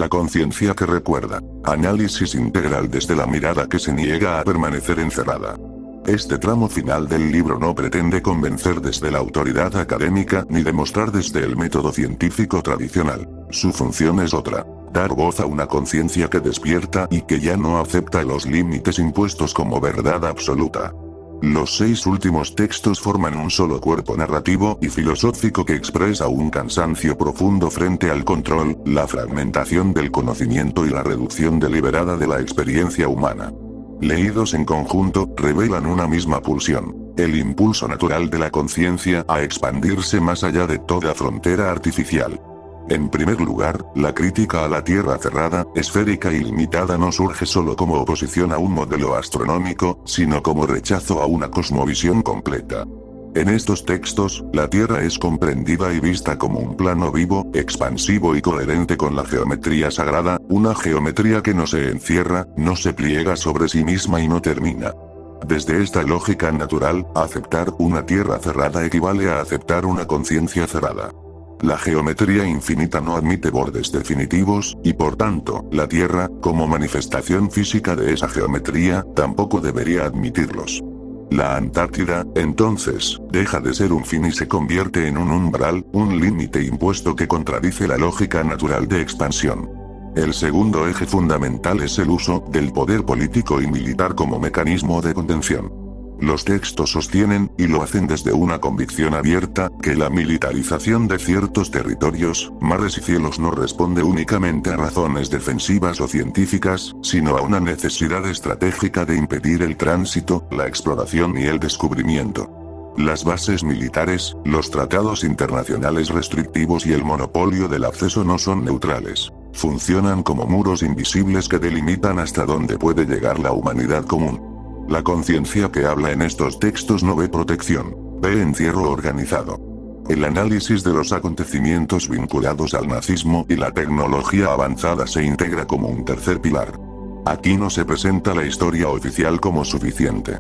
La conciencia que recuerda. Análisis integral desde la mirada que se niega a permanecer encerrada. Este tramo final del libro no pretende convencer desde la autoridad académica ni demostrar desde el método científico tradicional. Su función es otra: dar voz a una conciencia que despierta y que ya no acepta los límites impuestos como verdad absoluta. Los 6 últimos textos forman un solo cuerpo narrativo y filosófico que expresa un cansancio profundo frente al control, la fragmentación del conocimiento y la reducción deliberada de la experiencia humana. Leídos en conjunto, revelan una misma pulsión, el impulso natural de la conciencia a expandirse más allá de toda frontera artificial. En primer lugar, la crítica a la Tierra cerrada, esférica y limitada no surge solo como oposición a un modelo astronómico, sino como rechazo a una cosmovisión completa. En estos textos, la Tierra es comprendida y vista como un plano vivo, expansivo y coherente con la geometría sagrada, una geometría que no se encierra, no se pliega sobre sí misma y no termina. Desde esta lógica natural, aceptar una Tierra cerrada equivale a aceptar una conciencia cerrada. La geometría infinita no admite bordes definitivos, y por tanto, la Tierra, como manifestación física de esa geometría, tampoco debería admitirlos. La Antártida, entonces, deja de ser un fin y se convierte en un umbral, un límite impuesto que contradice la lógica natural de expansión. El segundo eje fundamental es el uso del poder político y militar como mecanismo de contención. Los textos sostienen, y lo hacen desde una convicción abierta, que la militarización de ciertos territorios, mares y cielos no responde únicamente a razones defensivas o científicas, sino a una necesidad estratégica de impedir el tránsito, la exploración y el descubrimiento. Las bases militares, los tratados internacionales restrictivos y el monopolio del acceso no son neutrales. Funcionan como muros invisibles que delimitan hasta dónde puede llegar la humanidad común. La conciencia que habla en estos textos no ve protección, ve encierro organizado. El análisis de los acontecimientos vinculados al nazismo y la tecnología avanzada se integra como un tercer pilar. Aquí no se presenta la historia oficial como suficiente.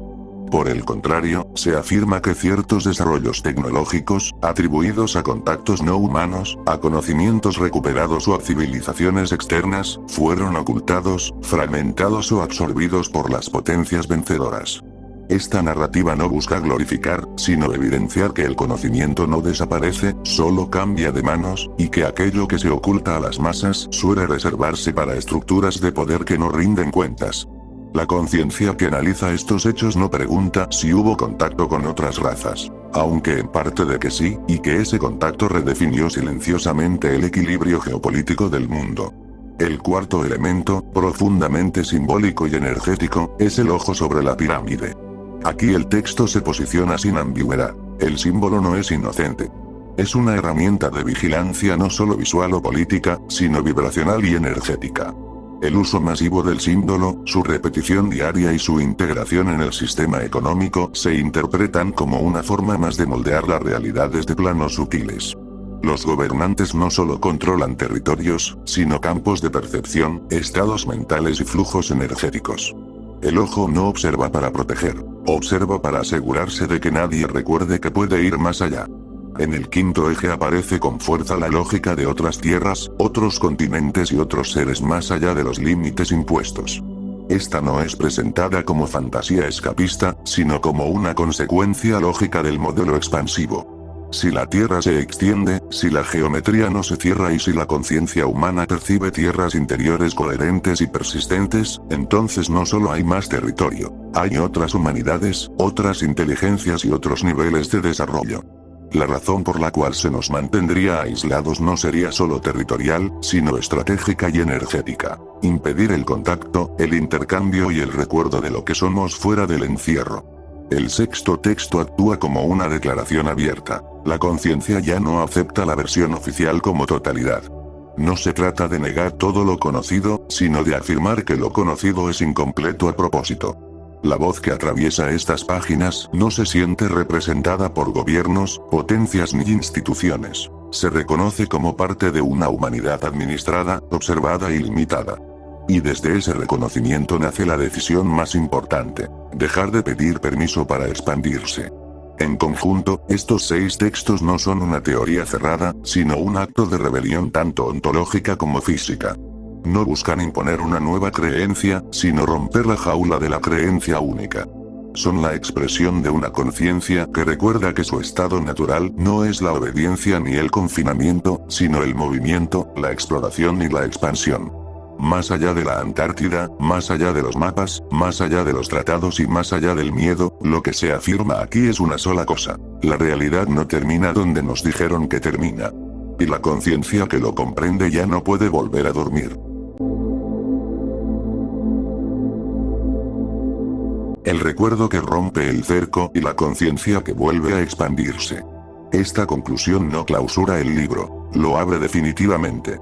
Por el contrario, se afirma que ciertos desarrollos tecnológicos, atribuidos a contactos no humanos, a conocimientos recuperados o a civilizaciones externas, fueron ocultados, fragmentados o absorbidos por las potencias vencedoras. Esta narrativa no busca glorificar, sino evidenciar que el conocimiento no desaparece, solo cambia de manos, y que aquello que se oculta a las masas suele reservarse para estructuras de poder que no rinden cuentas. La conciencia que analiza estos hechos no pregunta si hubo contacto con otras razas, aunque en parte de que sí, y que ese contacto redefinió silenciosamente el equilibrio geopolítico del mundo. El cuarto elemento, profundamente simbólico y energético, es el ojo sobre la pirámide. Aquí el texto se posiciona sin ambigüedad. El símbolo no es inocente. Es una herramienta de vigilancia no solo visual o política, sino vibracional y energética. El uso masivo del símbolo, su repetición diaria y su integración en el sistema económico se interpretan como una forma más de moldear la realidad desde planos sutiles. Los gobernantes no solo controlan territorios, sino campos de percepción, estados mentales y flujos energéticos. El ojo no observa para proteger, observa para asegurarse de que nadie recuerde que puede ir más allá. En el quinto eje aparece con fuerza la lógica de otras tierras, otros continentes y otros seres más allá de los límites impuestos. Esta no es presentada como fantasía escapista, sino como una consecuencia lógica del modelo expansivo. Si la Tierra se extiende, si la geometría no se cierra y si la conciencia humana percibe tierras interiores coherentes y persistentes, entonces no solo hay más territorio, hay otras humanidades, otras inteligencias y otros niveles de desarrollo. La razón por la cual se nos mantendría aislados no sería solo territorial, sino estratégica y energética. Impedir el contacto, el intercambio y el recuerdo de lo que somos fuera del encierro. El sexto texto actúa como una declaración abierta. La conciencia ya no acepta la versión oficial como totalidad. No se trata de negar todo lo conocido, sino de afirmar que lo conocido es incompleto a propósito. La voz que atraviesa estas páginas no se siente representada por gobiernos, potencias ni instituciones. Se reconoce como parte de una humanidad administrada, observada y limitada. Y desde ese reconocimiento nace la decisión más importante: dejar de pedir permiso para expandirse. En conjunto, estos 6 textos no son una teoría cerrada, sino un acto de rebelión tanto ontológica como física. No buscan imponer una nueva creencia, sino romper la jaula de la creencia única. Son la expresión de una conciencia que recuerda que su estado natural no es la obediencia ni el confinamiento, sino el movimiento, la exploración y la expansión. Más allá de la Antártida, más allá de los mapas, más allá de los tratados y más allá del miedo, lo que se afirma aquí es una sola cosa: la realidad no termina donde nos dijeron que termina. Y la conciencia que lo comprende ya no puede volver a dormir. El recuerdo que rompe el cerco y la conciencia que vuelve a expandirse. Esta conclusión no clausura el libro, lo abre definitivamente.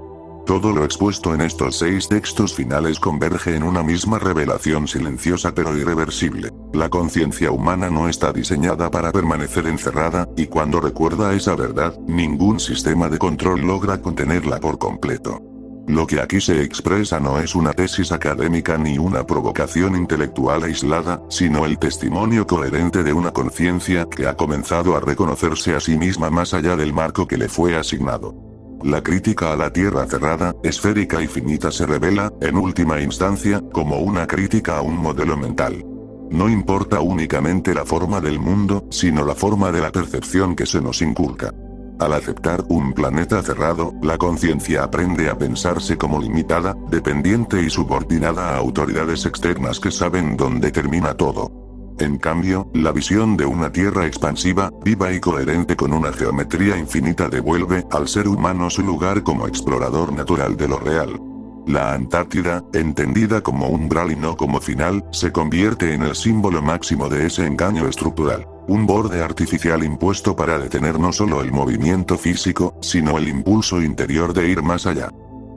Todo lo expuesto en estos 6 textos finales converge en una misma revelación silenciosa pero irreversible. La conciencia humana no está diseñada para permanecer encerrada, y cuando recuerda esa verdad, ningún sistema de control logra contenerla por completo. Lo que aquí se expresa no es una tesis académica ni una provocación intelectual aislada, sino el testimonio coherente de una conciencia que ha comenzado a reconocerse a sí misma más allá del marco que le fue asignado. La crítica a la Tierra cerrada, esférica y finita se revela, en última instancia, como una crítica a un modelo mental. No importa únicamente la forma del mundo, sino la forma de la percepción que se nos inculca. Al aceptar un planeta cerrado, la conciencia aprende a pensarse como limitada, dependiente y subordinada a autoridades externas que saben dónde termina todo. En cambio, la visión de una Tierra expansiva, viva y coherente con una geometría infinita devuelve al ser humano su lugar como explorador natural de lo real. La Antártida, entendida como umbral y no como final, se convierte en el símbolo máximo de ese engaño estructural. Un borde artificial impuesto para detener no solo el movimiento físico, sino el impulso interior de ir más allá.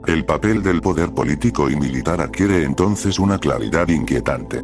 El papel del poder político y militar adquiere entonces una claridad inquietante.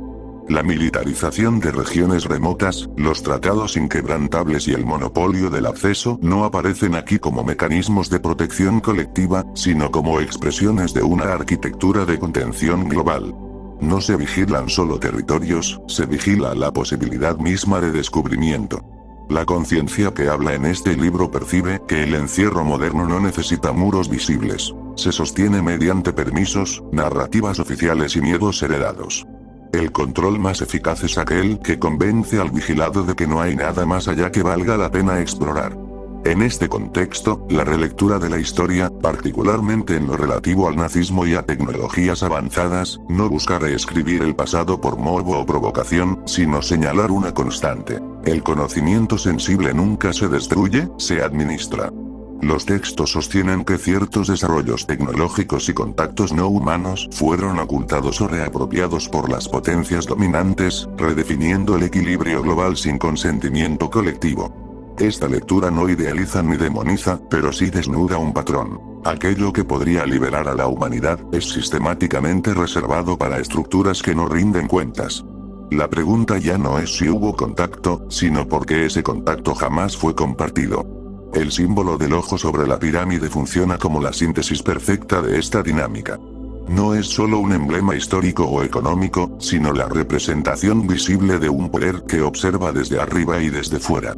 La militarización de regiones remotas, los tratados inquebrantables y el monopolio del acceso no aparecen aquí como mecanismos de protección colectiva, sino como expresiones de una arquitectura de contención global. No se vigilan solo territorios, se vigila la posibilidad misma de descubrimiento. La conciencia que habla en este libro percibe que el encierro moderno no necesita muros visibles. Se sostiene mediante permisos, narrativas oficiales y miedos heredados. El control más eficaz es aquel que convence al vigilado de que no hay nada más allá que valga la pena explorar. En este contexto, la relectura de la historia, particularmente en lo relativo al nazismo y a tecnologías avanzadas, no busca reescribir el pasado por morbo o provocación, sino señalar una constante: el conocimiento sensible nunca se destruye, se administra. Los textos sostienen que ciertos desarrollos tecnológicos y contactos no humanos fueron ocultados o reapropiados por las potencias dominantes, redefiniendo el equilibrio global sin consentimiento colectivo. Esta lectura no idealiza ni demoniza, pero sí desnuda un patrón. Aquello que podría liberar a la humanidad es sistemáticamente reservado para estructuras que no rinden cuentas. La pregunta ya no es si hubo contacto, sino por qué ese contacto jamás fue compartido. El símbolo del ojo sobre la pirámide funciona como la síntesis perfecta de esta dinámica. No es solo un emblema histórico o económico, sino la representación visible de un poder que observa desde arriba y desde fuera.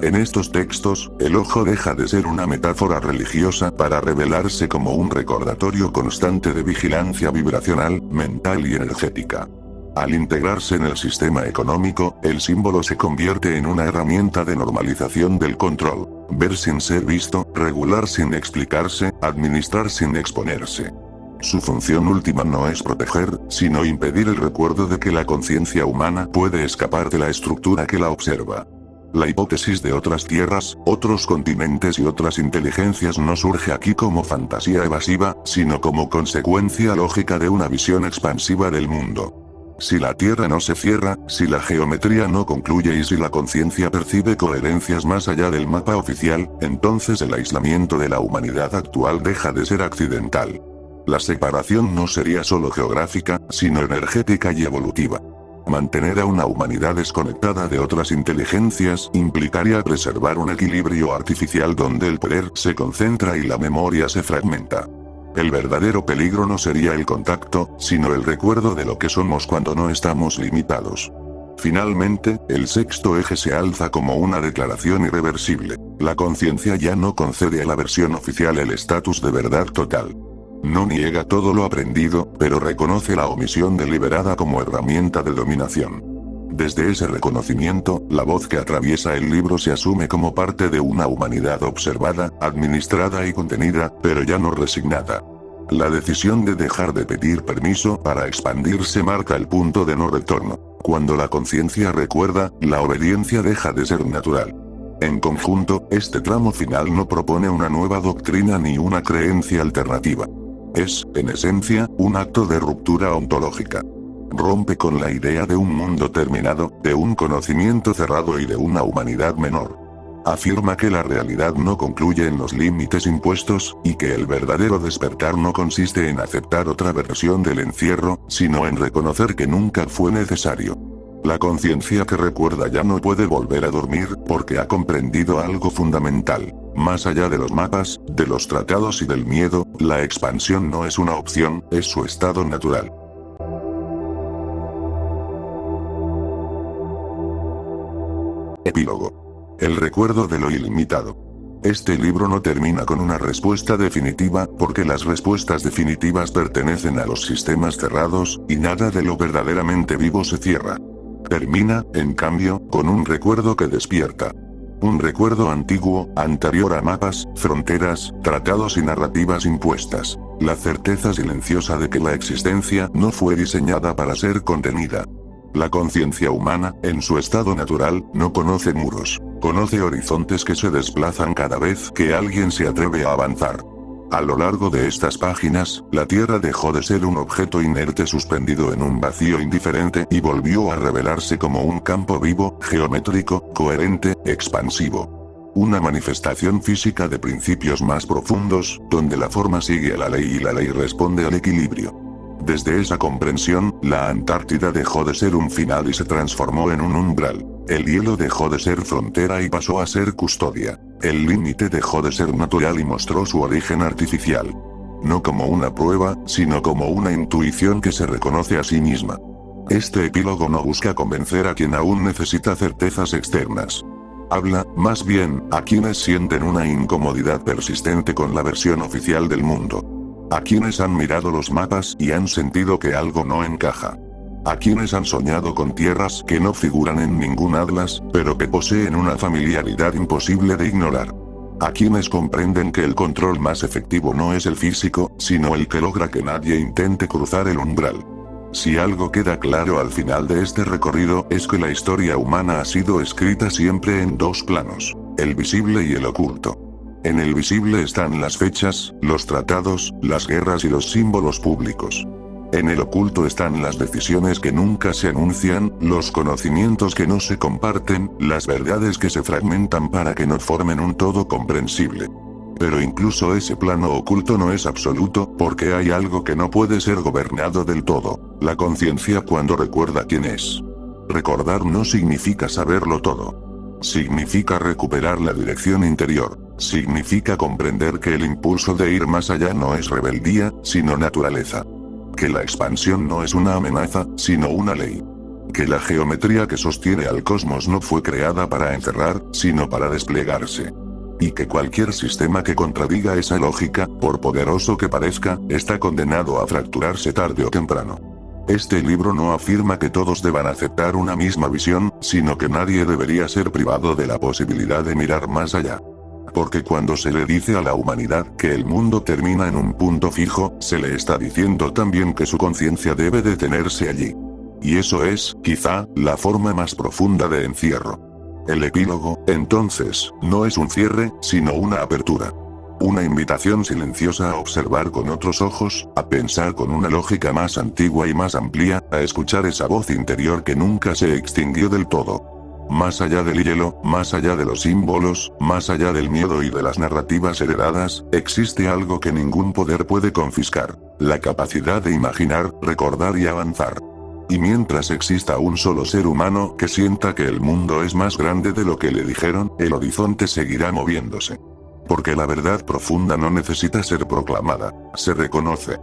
En estos textos, el ojo deja de ser una metáfora religiosa para revelarse como un recordatorio constante de vigilancia vibracional, mental y energética. Al integrarse en el sistema económico, el símbolo se convierte en una herramienta de normalización del control. Ver sin ser visto, regular sin explicarse, administrar sin exponerse. Su función última no es proteger, sino impedir el recuerdo de que la conciencia humana puede escapar de la estructura que la observa. La hipótesis de otras tierras, otros continentes y otras inteligencias no surge aquí como fantasía evasiva, sino como consecuencia lógica de una visión expansiva del mundo. Si la Tierra no se cierra, si la geometría no concluye y si la conciencia percibe coherencias más allá del mapa oficial, entonces el aislamiento de la humanidad actual deja de ser accidental. La separación no sería solo geográfica, sino energética y evolutiva. Mantener a una humanidad desconectada de otras inteligencias implicaría preservar un equilibrio artificial donde el poder se concentra y la memoria se fragmenta. El verdadero peligro no sería el contacto, sino el recuerdo de lo que somos cuando no estamos limitados. Finalmente, el sexto eje se alza como una declaración irreversible. La conciencia ya no concede a la versión oficial el estatus de verdad total. No niega todo lo aprendido, pero reconoce la omisión deliberada como herramienta de dominación. Desde ese reconocimiento, la voz que atraviesa el libro se asume como parte de una humanidad observada, administrada y contenida, pero ya no resignada. La decisión de dejar de pedir permiso para expandirse marca el punto de no retorno. Cuando la conciencia recuerda, la obediencia deja de ser natural. En conjunto, este tramo final no propone una nueva doctrina ni una creencia alternativa. Es, en esencia, un acto de ruptura ontológica. Rompe con la idea de un mundo terminado, de un conocimiento cerrado y de una humanidad menor. Afirma que la realidad no concluye en los límites impuestos, y que el verdadero despertar no consiste en aceptar otra versión del encierro, sino en reconocer que nunca fue necesario. La conciencia que recuerda ya no puede volver a dormir, porque ha comprendido algo fundamental. Más allá de los mapas, de los tratados y del miedo, la expansión no es una opción, es su estado natural. Epílogo. El recuerdo de lo ilimitado. Este libro no termina con una respuesta definitiva, porque las respuestas definitivas pertenecen a los sistemas cerrados, y nada de lo verdaderamente vivo se cierra. Termina, en cambio, con un recuerdo que despierta. Un recuerdo antiguo, anterior a mapas, fronteras, tratados y narrativas impuestas. La certeza silenciosa de que la existencia no fue diseñada para ser contenida. La conciencia humana, en su estado natural, no conoce muros, conoce horizontes que se desplazan cada vez que alguien se atreve a avanzar. A lo largo de estas páginas, la Tierra dejó de ser un objeto inerte suspendido en un vacío indiferente y volvió a revelarse como un campo vivo, geométrico, coherente, expansivo. Una manifestación física de principios más profundos, donde la forma sigue a la ley y la ley responde al equilibrio. Desde esa comprensión, la Antártida dejó de ser un final y se transformó en un umbral. El hielo dejó de ser frontera y pasó a ser custodia. El límite dejó de ser natural y mostró su origen artificial. No como una prueba, sino como una intuición que se reconoce a sí misma. Este epílogo no busca convencer a quien aún necesita certezas externas. Habla, más bien, a quienes sienten una incomodidad persistente con la versión oficial del mundo. A quienes han mirado los mapas y han sentido que algo no encaja. A quienes han soñado con tierras que no figuran en ningún atlas, pero que poseen una familiaridad imposible de ignorar. A quienes comprenden que el control más efectivo no es el físico, sino el que logra que nadie intente cruzar el umbral. Si algo queda claro al final de este recorrido, es que la historia humana ha sido escrita siempre en dos planos, el visible y el oculto. En el visible están las fechas, los tratados, las guerras y los símbolos públicos. En el oculto están las decisiones que nunca se anuncian, los conocimientos que no se comparten, las verdades que se fragmentan para que no formen un todo comprensible. Pero incluso ese plano oculto no es absoluto, porque hay algo que no puede ser gobernado del todo, la conciencia cuando recuerda quién es. Recordar no significa saberlo todo. Significa recuperar la dirección interior. Significa comprender que el impulso de ir más allá no es rebeldía, sino naturaleza. Que la expansión no es una amenaza, sino una ley. Que la geometría que sostiene al cosmos no fue creada para encerrar, sino para desplegarse. Y que cualquier sistema que contradiga esa lógica, por poderoso que parezca, está condenado a fracturarse tarde o temprano. Este libro no afirma que todos deban aceptar una misma visión, sino que nadie debería ser privado de la posibilidad de mirar más allá. Porque cuando se le dice a la humanidad que el mundo termina en un punto fijo, se le está diciendo también que su conciencia debe detenerse allí. Y eso es, quizá, la forma más profunda de encierro. El epílogo, entonces, no es un cierre, sino una apertura. Una invitación silenciosa a observar con otros ojos, a pensar con una lógica más antigua y más amplia, a escuchar esa voz interior que nunca se extinguió del todo. Más allá del hielo, más allá de los símbolos, más allá del miedo y de las narrativas heredadas, existe algo que ningún poder puede confiscar: la capacidad de imaginar, recordar y avanzar. Y mientras exista un solo ser humano que sienta que el mundo es más grande de lo que le dijeron, el horizonte seguirá moviéndose. Porque la verdad profunda no necesita ser proclamada, se reconoce.